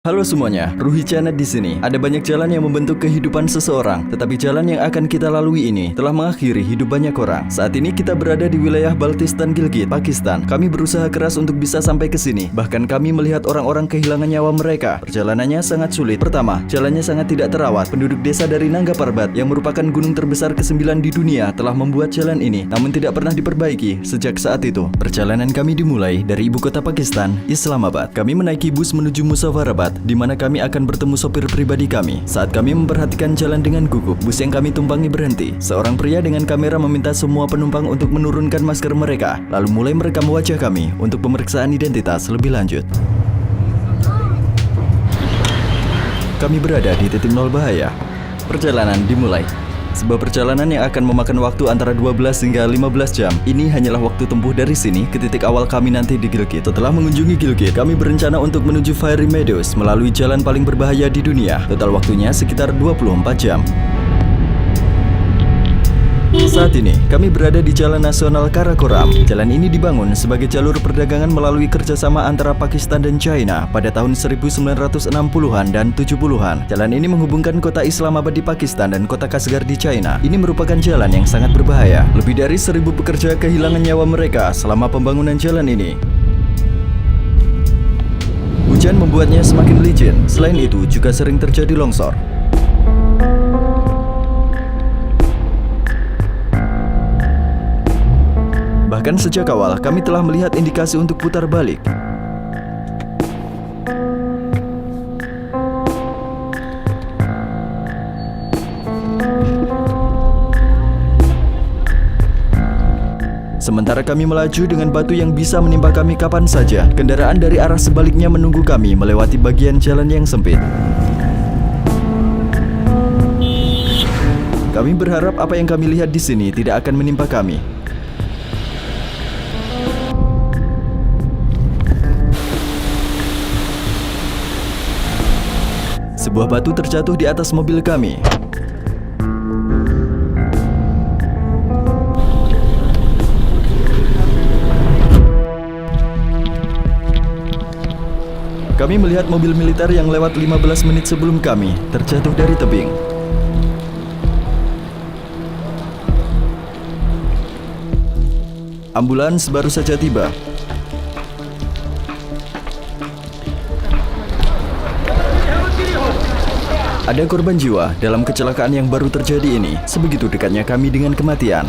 Halo semuanya, Ruhi Chanet di sini. Ada banyak jalan yang membentuk kehidupan seseorang, tetapi jalan yang akan kita lalui ini telah mengakhiri hidup banyak orang. Saat ini kita berada di wilayah Baltistan Gilgit, Pakistan. Kami berusaha keras untuk bisa sampai ke sini. Bahkan kami melihat orang-orang kehilangan nyawa mereka. Perjalanannya sangat sulit. Pertama, jalannya sangat tidak terawat. Penduduk desa dari Nangga Parbat yang merupakan gunung terbesar ke-9 di dunia telah membuat jalan ini, namun tidak pernah diperbaiki sejak saat itu. Perjalanan kami dimulai dari ibu kota Pakistan, Islamabad. Kami menaiki bus menuju Muzaffarabad, di mana kami akan bertemu sopir pribadi kami. Saat kami memperhatikan jalan dengan gugup, bus yang kami tumpangi berhenti. Seorang pria dengan kamera meminta semua penumpang untuk menurunkan masker mereka, lalu mulai merekam wajah kami untuk pemeriksaan identitas lebih lanjut. Kami berada di titik nol bahaya. Perjalanan dimulai. Sebuah perjalanan yang akan memakan waktu antara 12 hingga 15 jam. Ini hanyalah waktu tempuh dari sini ke titik awal kami nanti di Gilgit. Setelah mengunjungi Gilgit, kami berencana untuk menuju Fiery Meadows melalui jalan paling berbahaya di dunia. Total waktunya sekitar 24 jam. Saat ini, kami berada di Jalan Nasional Karakoram. Jalan ini dibangun sebagai jalur perdagangan melalui kerjasama antara Pakistan dan China pada tahun 1960-an dan 70-an. Jalan ini menghubungkan kota Islamabad di Pakistan dan kota Kashgar di China. Ini merupakan jalan yang sangat berbahaya. Lebih dari 1.000 pekerja kehilangan nyawa mereka selama pembangunan jalan ini. Hujan membuatnya semakin licin. Selain itu, juga sering terjadi longsor. Bahkan sejak awal, kami telah melihat indikasi untuk putar balik. Sementara kami melaju dengan batu yang bisa menimpa kami kapan saja, kendaraan dari arah sebaliknya menunggu kami melewati bagian jalan yang sempit. Kami berharap apa yang kami lihat di sini tidak akan menimpa kami. Sebuah batu terjatuh di atas mobil kami. Kami melihat mobil militer yang lewat 15 menit sebelum kami terjatuh dari tebing. Ambulans baru saja tiba. Ada korban jiwa dalam kecelakaan yang baru terjadi ini. Sebegitu dekatnya kami dengan kematian.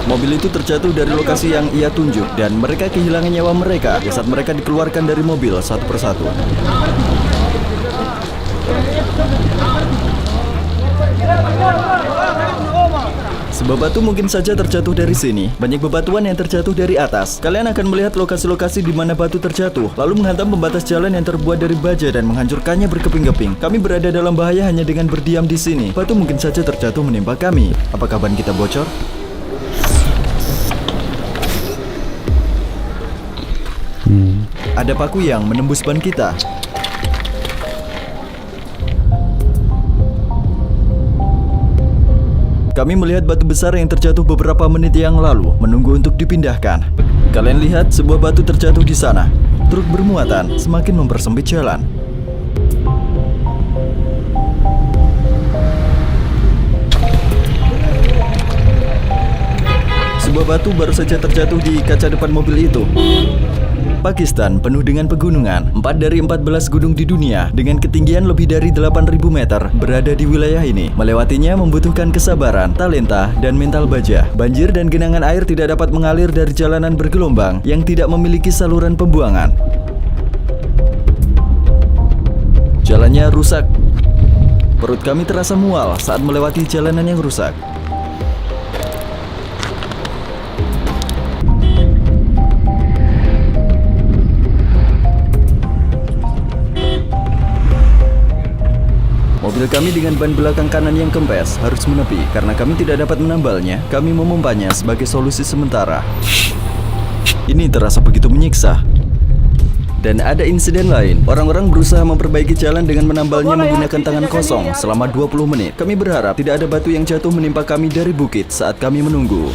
Mobil itu terjatuh dari lokasi yang ia tunjuk dan mereka kehilangan nyawa mereka saat mereka dikeluarkan dari mobil satu persatu. Sebuah batu mungkin saja terjatuh dari sini. Banyak bebatuan yang terjatuh dari atas. Kalian akan melihat lokasi-lokasi di mana batu terjatuh, lalu menghantam pembatas jalan yang terbuat dari baja dan menghancurkannya berkeping-keping. Kami berada dalam bahaya hanya dengan berdiam di sini. Batu mungkin saja terjatuh menimpa kami. Apakah ban kita bocor? Ada paku yang menembus ban kita. Kami melihat batu besar yang terjatuh beberapa menit yang lalu, menunggu untuk dipindahkan. Kalian lihat sebuah batu terjatuh di sana. Truk bermuatan semakin mempersempit jalan. Sebuah batu baru saja terjatuh di kaca depan mobil itu. Pakistan penuh dengan pegunungan. 4 dari 14 gunung di dunia dengan ketinggian lebih dari 8.000 meter berada di wilayah ini. Melewatinya membutuhkan kesabaran, talenta, dan mental baja. Banjir dan genangan air tidak dapat mengalir dari jalanan bergelombang yang tidak memiliki saluran pembuangan. Jalannya rusak. Perut kami terasa mual saat melewati jalanan yang rusak. Mobil kami dengan ban belakang kanan yang kempes harus menepi karena kami tidak dapat menambalnya. Kami memompanya sebagai solusi sementara. Ini terasa begitu menyiksa. Dan ada insiden lain. Orang-orang berusaha memperbaiki jalan dengan menambalnya menggunakan tangan kosong selama 20 menit. Kami berharap tidak ada batu yang jatuh menimpa kami dari bukit saat kami menunggu.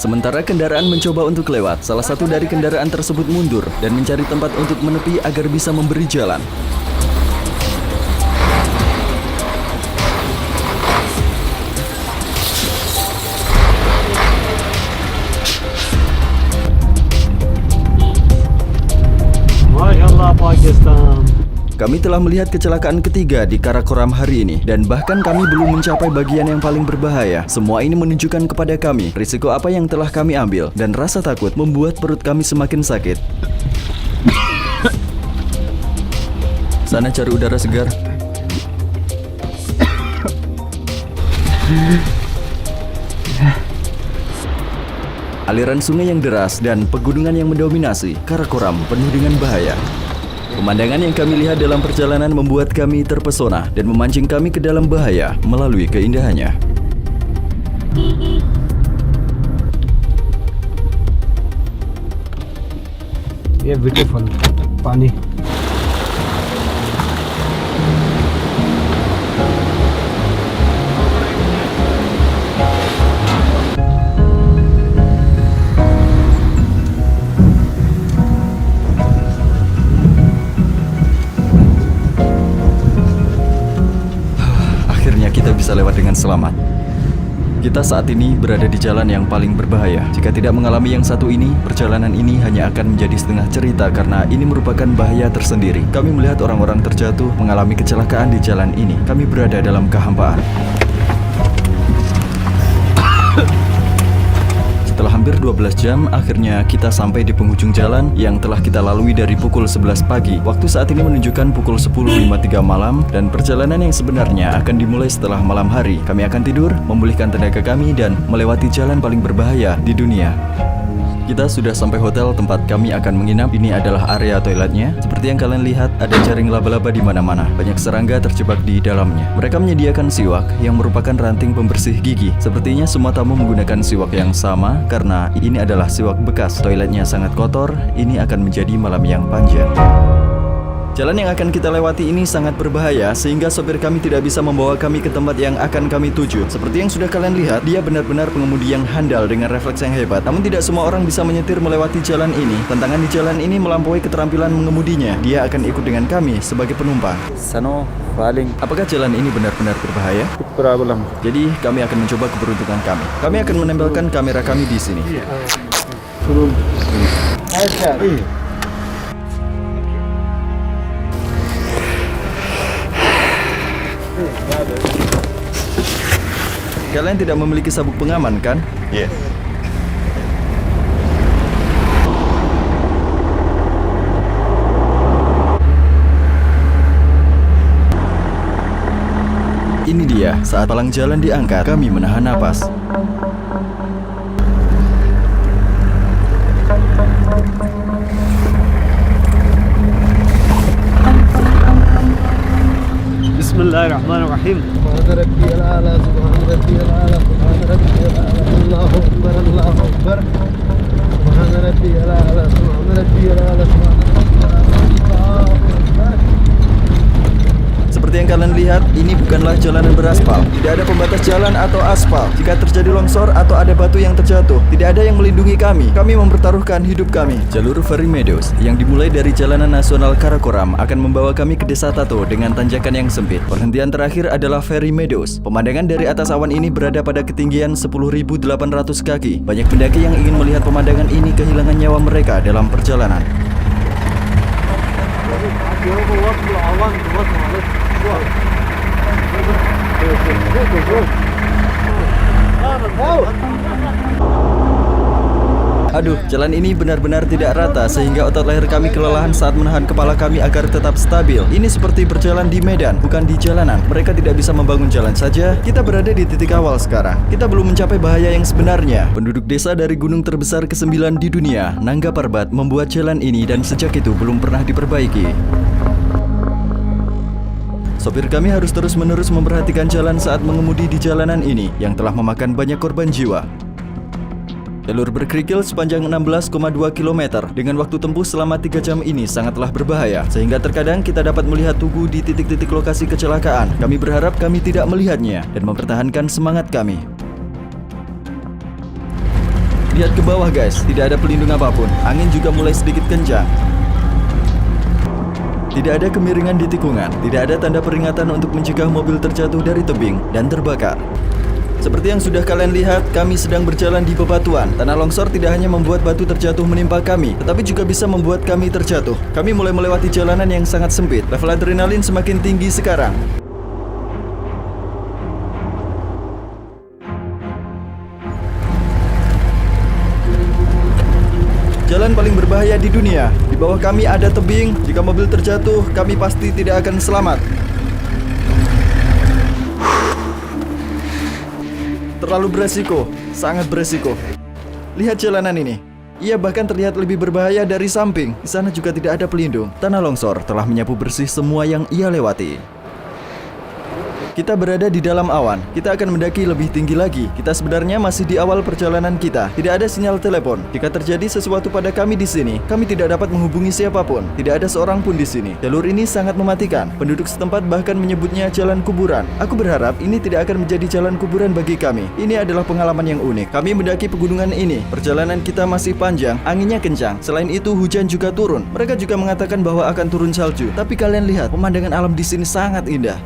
Sementara kendaraan mencoba untuk lewat, salah satu dari kendaraan tersebut mundur dan mencari tempat untuk menepi agar bisa memberi jalan. Pakistan. Kami telah melihat kecelakaan ketiga di Karakoram hari ini dan bahkan kami belum mencapai bagian yang paling berbahaya. Semua ini menunjukkan kepada kami risiko apa yang telah kami ambil dan rasa takut membuat perut kami semakin sakit. Sana cari udara segar. Aliran sungai yang deras dan pegunungan yang mendominasi Karakoram penuh dengan bahaya. Pemandangan yang kami lihat dalam perjalanan membuat kami terpesona dan memancing kami ke dalam bahaya melalui keindahannya. Yeah, beautiful. Pani. Kita bisa lewat dengan selamat. Kita saat ini berada di jalan yang paling berbahaya. Jika tidak mengalami yang satu ini, perjalanan ini hanya akan menjadi setengah cerita karena ini merupakan bahaya tersendiri. Kami melihat orang-orang terjatuh mengalami kecelakaan di jalan ini. Kami berada dalam kehampaan. Setelah hampir 12 jam, akhirnya kita sampai di penghujung jalan yang telah kita lalui dari pukul 11 pagi. Waktu saat ini menunjukkan pukul 10.53 malam dan perjalanan yang sebenarnya akan dimulai setelah malam hari. Kami akan tidur, memulihkan tenaga kami dan melewati jalan paling berbahaya di dunia. Kita sudah sampai hotel tempat kami akan menginap. Ini adalah area toiletnya. Seperti yang kalian lihat, ada jaring laba-laba di mana-mana. Banyak serangga terjebak di dalamnya. Mereka menyediakan siwak yang merupakan ranting pembersih gigi. Sepertinya semua tamu menggunakan siwak yang sama karena ini adalah siwak bekas. Toiletnya sangat kotor. Ini akan menjadi malam yang panjang. Jalan yang akan kita lewati ini sangat berbahaya sehingga sopir kami tidak bisa membawa kami ke tempat yang akan kami tuju. Seperti yang sudah kalian lihat, dia benar-benar pengemudi yang handal dengan refleks yang hebat. Namun tidak semua orang bisa menyetir melewati jalan ini. Tantangan di jalan ini melampaui keterampilan mengemudinya. Dia akan ikut dengan kami sebagai penumpang. Sano paling Apakah jalan ini benar-benar berbahaya? problem. Jadi kami akan mencoba keberuntungan kami. Kami akan menempelkan kamera kami di sini. Kalian tidak memiliki sabuk pengaman, kan? Iya. Ini dia, saat palang jalan diangkat, kami menahan napas. Bismillahirrahmanirrahim. سبحان ربي الأعلى سبحان ربي الأعلى سبحان ربي الأعلى الله أكبر الله أكبر سبحان ربي الأعلى سبحان ربي الأعلى سبحان ربي الأعلى الله أكبر. Seperti yang kalian lihat, ini bukanlah jalanan beraspal. Tidak ada pembatas jalan atau aspal. Jika terjadi longsor atau ada batu yang terjatuh, tidak ada yang melindungi kami. Kami mempertaruhkan hidup kami. Jalur Ferry Meadows yang dimulai dari Jalanan Nasional Karakoram akan membawa kami ke Desa Tato dengan tanjakan yang sempit. Perhentian terakhir adalah Ferry Meadows. Pemandangan dari atas awan ini berada pada ketinggian 10.800 kaki. Banyak pendaki yang ingin melihat pemandangan ini kehilangan nyawa mereka dalam perjalanan. Aduh, jalan ini benar-benar tidak rata sehingga otot leher kami kelelahan saat menahan kepala kami agar tetap stabil. Ini seperti berjalan di medan, bukan di jalanan. Mereka tidak bisa membangun jalan saja. Kita berada di titik awal sekarang. Kita belum mencapai bahaya yang sebenarnya. Penduduk desa dari gunung terbesar ke-9 di dunia, Nangga Parbat, membuat jalan ini dan sejak itu belum pernah diperbaiki. Sopir kami harus terus-menerus memperhatikan jalan saat mengemudi di jalanan ini yang telah memakan banyak korban jiwa. Jalur berkerikil sepanjang 16,2 km dengan waktu tempuh selama 3 jam ini sangatlah berbahaya, sehingga terkadang kita dapat melihat tugu di titik-titik lokasi kecelakaan. Kami berharap kami tidak melihatnya dan mempertahankan semangat kami. Lihat ke bawah guys, tidak ada pelindung apapun. Angin juga mulai sedikit kencang. Tidak ada kemiringan di tikungan. Tidak ada tanda peringatan untuk mencegah mobil terjatuh dari tebing dan terbakar. Seperti yang sudah kalian lihat, kami sedang berjalan di bebatuan. Tanah longsor tidak hanya membuat batu terjatuh menimpa kami, tetapi juga bisa membuat kami terjatuh. Kami mulai melewati jalanan yang sangat sempit. Level adrenalin semakin tinggi sekarang. Jalan paling berbahaya di dunia. Di bawah kami ada tebing. Jika mobil terjatuh, kami pasti tidak akan selamat. Terlalu beresiko, sangat beresiko. Lihat jalanan ini. Ia bahkan terlihat lebih berbahaya dari samping. Di sana juga tidak ada pelindung. Tanah longsor telah menyapu bersih semua yang ia lewati. Kita berada di dalam awan. Kita akan mendaki lebih tinggi lagi. Kita sebenarnya masih di awal perjalanan kita. Tidak ada sinyal telepon. Jika terjadi sesuatu pada kami di sini, kami tidak dapat menghubungi siapapun. Tidak ada seorang pun di sini. Jalur ini sangat mematikan. Penduduk setempat bahkan menyebutnya jalan kuburan. Aku berharap ini tidak akan menjadi jalan kuburan bagi kami. Ini adalah pengalaman yang unik. Kami mendaki pegunungan ini. Perjalanan kita masih panjang. Anginnya kencang. Selain itu, hujan juga turun. Mereka juga mengatakan bahwa akan turun salju. Tapi kalian lihat, pemandangan alam di sini sangat indah.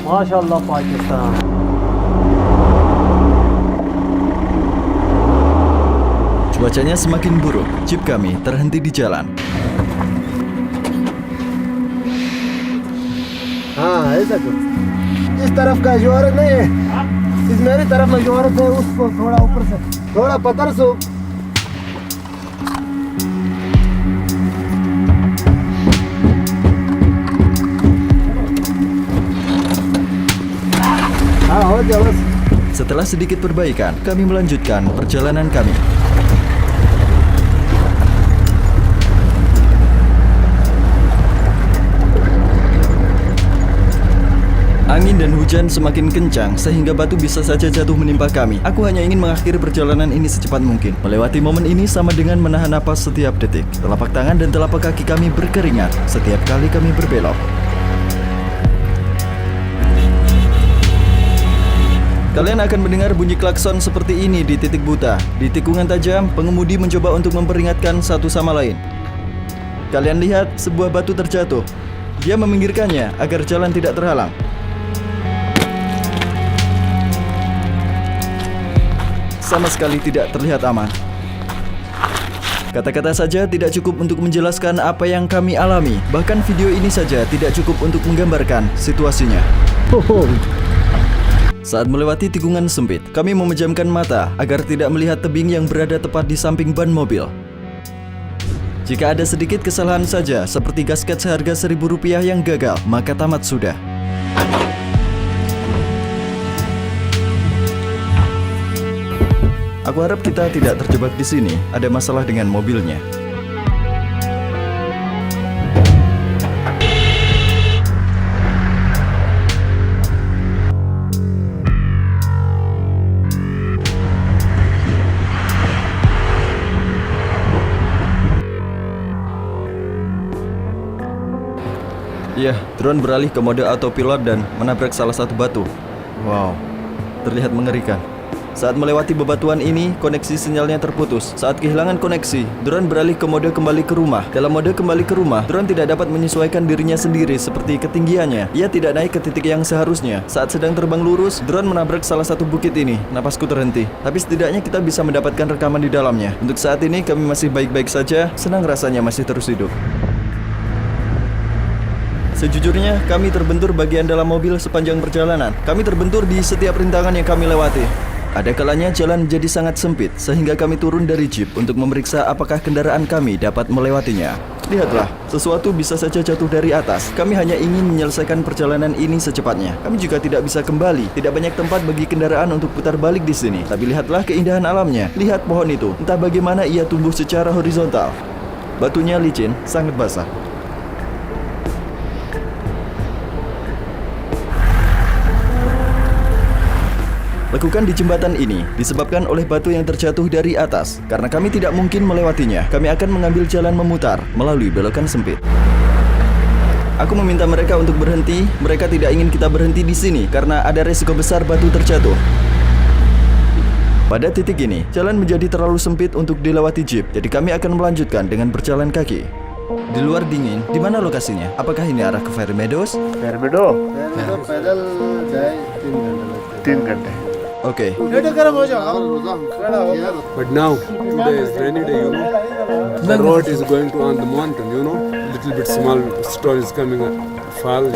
माशाल्लाह Pakistan. Cuacanya semakin buruk. Jeep kami terhenti di jalan. हाँ ऐसा कुछ इस तरफ का जोहरत नहीं है, इस मेरी तरफ में जोहरत है, उसको थोड़ा ऊपर से थोड़ा पत्थर से हाँ हो जाओ बस. Setelah sedikit perbaikan, kami melanjutkan perjalanan kami. Angin dan hujan semakin kencang sehingga batu bisa saja jatuh menimpa kami. Aku hanya ingin mengakhiri perjalanan ini secepat mungkin. Melewati momen ini sama dengan menahan napas setiap detik. Telapak tangan dan telapak kaki kami berkeringat setiap kali kami berbelok. Kalian akan mendengar bunyi klakson seperti ini di titik buta. Di tikungan tajam, pengemudi mencoba untuk memperingatkan satu sama lain. Kalian lihat, sebuah batu terjatuh. Dia meminggirkannya agar jalan tidak terhalang. Sama sekali tidak terlihat aman. Kata-kata saja tidak cukup untuk menjelaskan apa yang kami alami. Bahkan video ini saja tidak cukup untuk menggambarkan situasinya. Saat melewati tikungan sempit, kami memejamkan mata agar tidak melihat tebing yang berada tepat di samping ban mobil. Jika ada sedikit kesalahan saja, seperti gasket seharga Rp1.000 yang gagal, maka tamat sudah. Aku harap kita tidak terjebak di sini. Ada masalah dengan mobilnya. Ya, drone beralih ke mode autopilot dan menabrak salah satu batu. Wow, terlihat mengerikan. Saat melewati bebatuan ini, koneksi sinyalnya terputus. Saat kehilangan koneksi, drone beralih ke mode kembali ke rumah. Dalam mode kembali ke rumah, drone tidak dapat menyesuaikan dirinya sendiri seperti ketinggiannya. Ia tidak naik ke titik yang seharusnya. Saat sedang terbang lurus, drone menabrak salah satu bukit ini. Napasku terhenti. Tapi setidaknya kita bisa mendapatkan rekaman di dalamnya. Untuk saat ini kami masih baik-baik saja. Senang rasanya masih terus hidup. Sejujurnya, kami terbentur bagian dalam mobil sepanjang perjalanan. Kami terbentur di setiap rintangan yang kami lewati. Ada kalanya jalan menjadi sangat sempit, sehingga kami turun dari jeep untuk memeriksa apakah kendaraan kami dapat melewatinya. Lihatlah, sesuatu bisa saja jatuh dari atas. Kami hanya ingin menyelesaikan perjalanan ini secepatnya. Kami juga tidak bisa kembali. Tidak banyak tempat bagi kendaraan untuk putar balik di sini. Tapi lihatlah keindahan alamnya. Lihat pohon itu. Entah bagaimana ia tumbuh secara horizontal. Batunya licin, sangat basah. lakukan di jembatan ini disebabkan oleh batu yang terjatuh dari atas. Karena kami tidak mungkin melewatinya, kami akan mengambil jalan memutar melalui belokan sempit. Aku meminta mereka untuk berhenti. Mereka tidak ingin kita berhenti di sini karena ada resiko besar batu terjatuh. Pada titik ini, jalan menjadi terlalu sempit untuk dilewati jeep, jadi kami akan melanjutkan dengan berjalan kaki. Di luar dingin, di mana lokasinya? Apakah ini arah ke Fairy Meadows? Fermedo. पैदल जाए 3 घंटे. Oke, डेढ़ गर्म हो जाओ खड़ा हो But now, today is rainy day, you know. The road is going to on the mountain, you know. Little bit small stone is coming fall.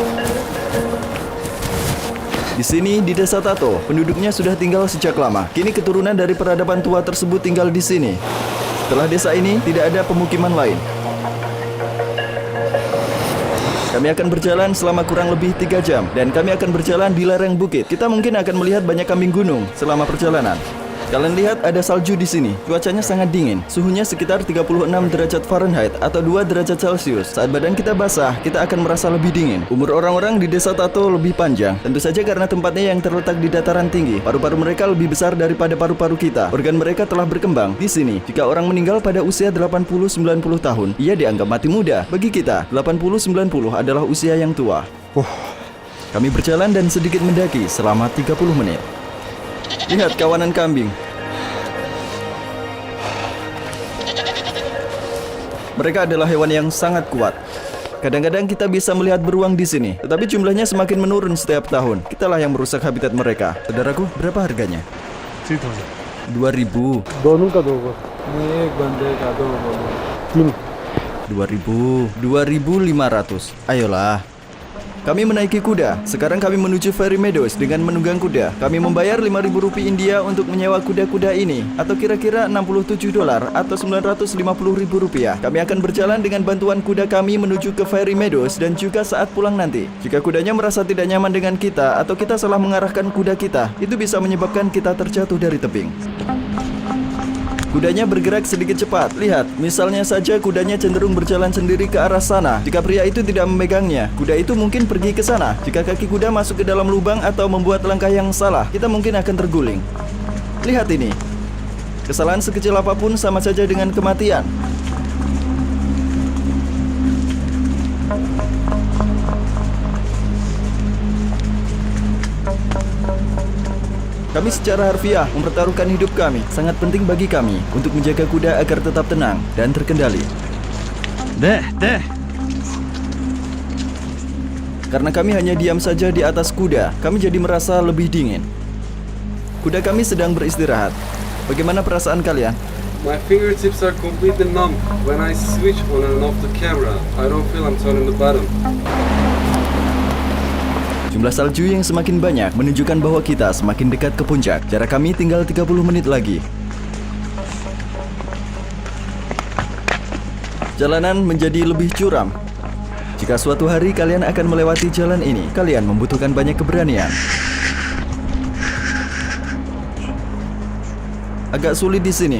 di sini di Desa Tato, penduduknya sudah tinggal sejak lama. Kini keturunan dari peradaban tua tersebut tinggal di sini. Setelah desa ini, tidak ada pemukiman lain. Kami akan berjalan selama kurang lebih 3 jam dan kami akan berjalan di lereng bukit. Kita mungkin akan melihat banyak kambing gunung selama perjalanan. Kalian lihat ada salju di sini. Cuacanya sangat dingin. Suhunya sekitar 36 derajat Fahrenheit atau 2 derajat Celcius. Saat badan kita basah, kita akan merasa lebih dingin. Umur orang-orang di Desa Tato lebih panjang. Tentu saja karena tempatnya yang terletak di dataran tinggi. Paru-paru mereka lebih besar daripada paru-paru kita. Organ mereka telah berkembang. Di sini, jika orang meninggal pada usia 80-90 tahun, ia dianggap mati muda. Bagi kita, 80-90 adalah usia yang tua. Kami berjalan dan sedikit mendaki selama 30 menit. Lihat kawanan kambing. Mereka adalah hewan yang sangat kuat. Kadang-kadang kita bisa melihat beruang di sini, tetapi jumlahnya semakin menurun setiap tahun. Kitalah yang merusak habitat mereka. Saudaraku, berapa harganya? 2.000. दोनों का दो एक बंदे का दो 2.000. 2.500. Ayolah. Kami menaiki kuda. Sekarang kami menuju Fairy Meadows dengan menunggang kuda. Kami membayar 5.000 rupiah India untuk menyewa kuda-kuda ini, atau kira-kira 67 dolar atau 950.000 rupiah. Kami akan berjalan dengan bantuan kuda kami menuju ke Fairy Meadows dan juga saat pulang nanti. Jika kudanya merasa tidak nyaman dengan kita atau kita salah mengarahkan kuda kita, itu bisa menyebabkan kita terjatuh dari tebing. Kudanya bergerak sedikit cepat. Lihat, misalnya saja kudanya cenderung berjalan sendiri ke arah sana. Jika pria itu tidak memegangnya, kuda itu mungkin pergi ke sana. Jika kaki kuda masuk ke dalam lubang atau membuat langkah yang salah, kita mungkin akan terguling. Lihat ini. Kesalahan sekecil apapun sama saja dengan kematian. Kami secara harfiah mempertaruhkan hidup kami. Sangat penting bagi kami untuk menjaga kuda agar tetap tenang dan terkendali. Karena kami hanya diam saja di atas kuda, kami jadi merasa lebih dingin. Kuda kami sedang beristirahat. Bagaimana perasaan kalian? My fingertips are completely numb. When I switch on and off the camera, I don't feel I'm turning the bottom. Jumlah salju yang semakin banyak menunjukkan bahwa kita semakin dekat ke puncak. Jarak kami tinggal 30 menit lagi. Jalanan menjadi lebih curam. Jika suatu hari kalian akan melewati jalan ini, kalian membutuhkan banyak keberanian. Agak sulit di sini.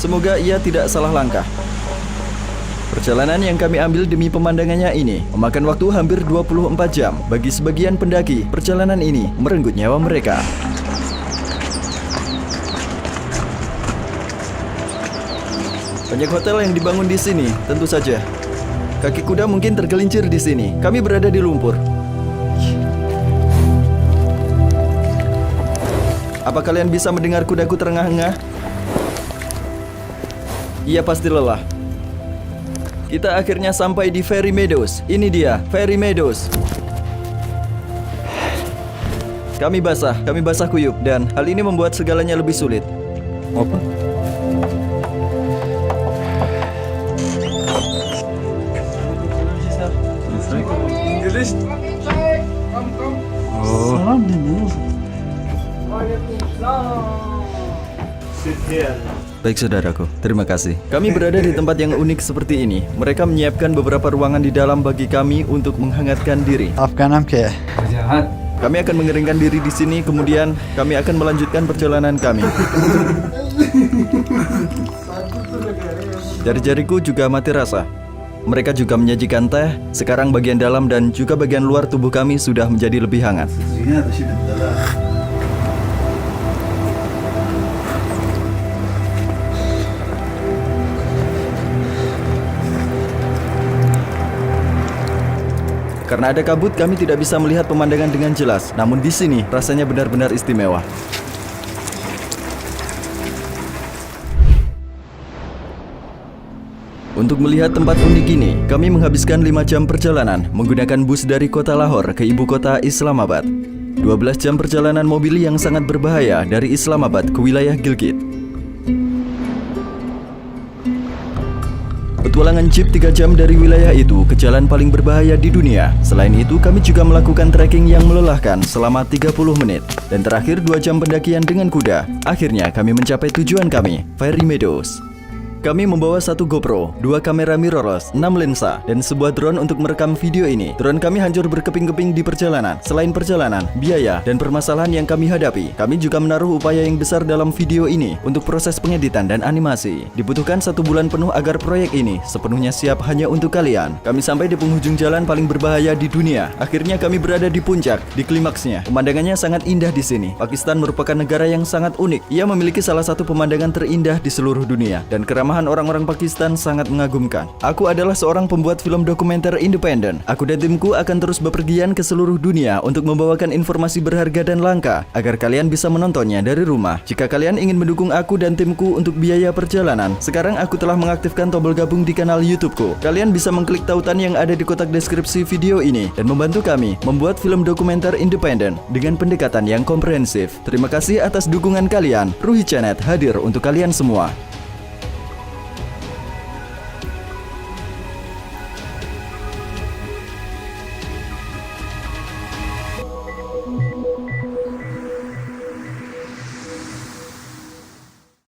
Semoga ia tidak salah langkah. Perjalanan yang kami ambil demi pemandangannya ini memakan waktu hampir 24 jam. Bagi sebagian pendaki, perjalanan ini merenggut nyawa mereka. Banyak hotel yang dibangun di sini, tentu saja. Kaki kuda mungkin tergelincir di sini. Kami berada di lumpur. Apa kalian bisa mendengar kudaku terengah-engah? Ia pasti lelah. Kita akhirnya sampai di Fairy Meadows. Ini dia, Fairy Meadows. Kami basah kuyup dan hal ini membuat segalanya lebih sulit. Apa? Oh. Baik saudaraku, terima kasih. Kami berada di tempat yang unik seperti ini. Mereka menyiapkan beberapa ruangan di dalam bagi kami untuk menghangatkan diri. आपका नाम क्या है? Kami akan mengeringkan diri di sini, kemudian kami akan melanjutkan perjalanan kami. Jari-jariku juga mati rasa. Mereka juga menyajikan teh. Sekarang bagian dalam dan juga bagian luar tubuh kami sudah menjadi lebih hangat. Karena ada kabut, kami tidak bisa melihat pemandangan dengan jelas. Namun di sini rasanya benar-benar istimewa. Untuk melihat tempat unik ini, kami menghabiskan 5 jam perjalanan menggunakan bus dari kota Lahore ke ibu kota Islamabad. 12 jam perjalanan mobil yang sangat berbahaya dari Islamabad ke wilayah Gilgit. Petualangan jeep 3 jam dari wilayah itu ke jalan paling berbahaya di dunia. Selain itu, kami juga melakukan trekking yang melelahkan selama 30 menit. Dan terakhir 2 jam pendakian dengan kuda. Akhirnya kami mencapai tujuan kami, Fairy Meadows. Kami membawa 1 GoPro, 2 kamera mirrorless, 6 lensa, dan sebuah drone untuk merekam video ini. Drone kami hancur berkeping-keping di perjalanan. Selain perjalanan, biaya, dan permasalahan yang kami hadapi, kami juga menaruh upaya yang besar dalam video ini untuk proses pengeditan dan animasi. Dibutuhkan 1 bulan penuh agar proyek ini sepenuhnya siap hanya untuk kalian. Kami sampai di penghujung jalan paling berbahaya di dunia. Akhirnya kami berada di puncak, di klimaksnya. Pemandangannya sangat indah di sini. Pakistan merupakan negara yang sangat unik. Ia memiliki salah satu pemandangan terindah di seluruh dunia, dan keramahan orang-orang Pakistan sangat mengagumkan. Aku adalah seorang pembuat film dokumenter independen. Aku dan timku akan terus bepergian ke seluruh dunia untuk membawakan informasi berharga dan langka agar kalian bisa menontonnya dari rumah. Jika kalian ingin mendukung aku dan timku untuk biaya perjalanan, sekarang aku telah mengaktifkan tombol gabung di kanal YouTubeku. Kalian bisa mengklik tautan yang ada di kotak deskripsi video ini dan membantu kami membuat film dokumenter independen dengan pendekatan yang komprehensif. Terima kasih atas dukungan kalian. Ruhi Channel hadir untuk kalian semua.